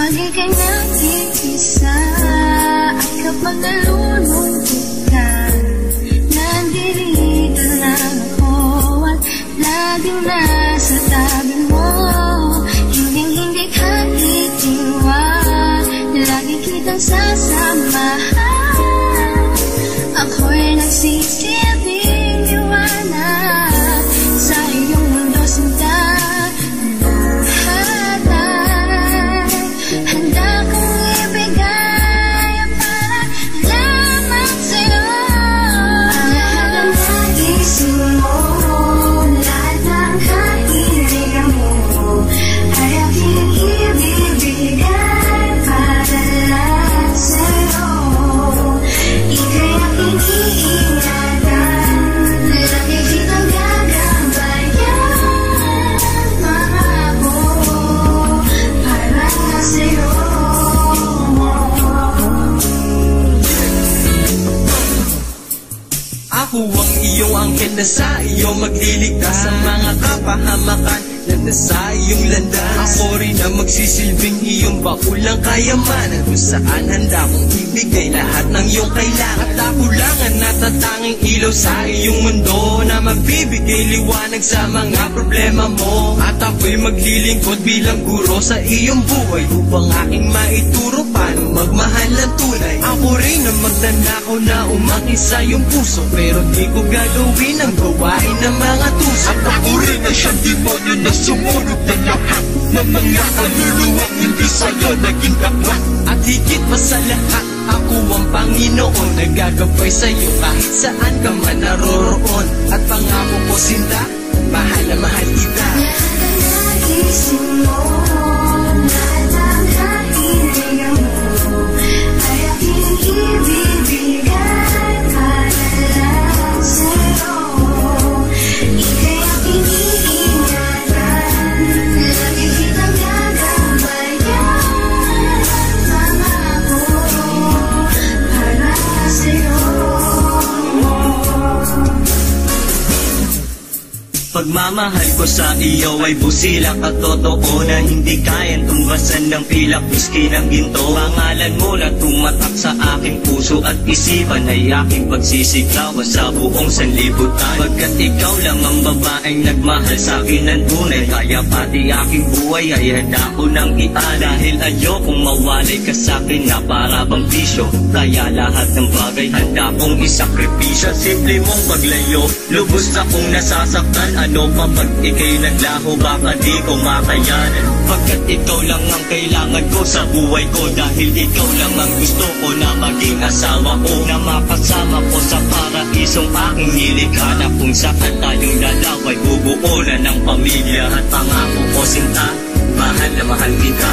Kapag ika'y nag-iisa at kapag nalulungkot ka, nandito lang ako at laging nasa tabi mo. Hindi ka itiwan, lagi kitang sasamahan. Ako'y nagsisilbing liwanag sa iyong mundo, sinta. Ako ang iyong angkin na sa iyo magliligtas sa mga kapahamakan na nasa iyong landas. Ako rin ang magsisilbing iyong bakulang kayamanan, kung saan handa mong ibigay lahat ng iyong kailangan. At ako lang ang natatanging ilaw sa iyong mundo na magbibigay liwanag sa mga problema mo. At ako'y maglilingkod bilang guro sa iyong buhay upang aking maituro paano magmahal ng tunay. Ako rin ang magnanakaw na umakit sa iyong puso, pero di ko gagawin ang gawain ng mga tuso. At ako rin ang siyang demonyo na sumunod na lahat ng mga kaluluwang hindi sa'yo naging dapat. At higit pa sa lahat, ako ang Panginoon, nagagabay sa'yo kahit saan ka man naroroon. At pangako ko, sinta, mahal na mahal kita. Nagising mo, lahat ng kahilingan mo ay aking ibibigay para lang sa'yo. Ika'y aking iingatan, lagi kitang gagabayan. Pangako para sa'yo. Pagmamahal ko sa iyo ay busilak at totoo na hindi kayang tumbasan ng pilak miski ng ginto. Pangalan mo na tumatak sa aking puso at isipan ay aking pagsisigawan sa buong sanlibutan. Pagkat ikaw lang ang babaeng nagmahal sa akin ng tunay, kaya pati aking buhay ay handa ko nang iaan. Dahil ayokong mawalay ka sa akin na para bang bisyo, kaya lahat ng bagay handa kong isakripisyo. Simple mong paglayo, lubos akong nasasaktan. Ano pa pag ika'y naglaho, baka di ko makayanan. Pagkat ikaw lang ang kailangan ko sa buhay ko, dahil ikaw lang ang gusto ko na maging asawa ko, na mapasama ko sa paraisong aking nilikha, na kung saan tayong lalaway bubuo na ng pamilya. At pangako ko, sinta, mahal na mahal kita.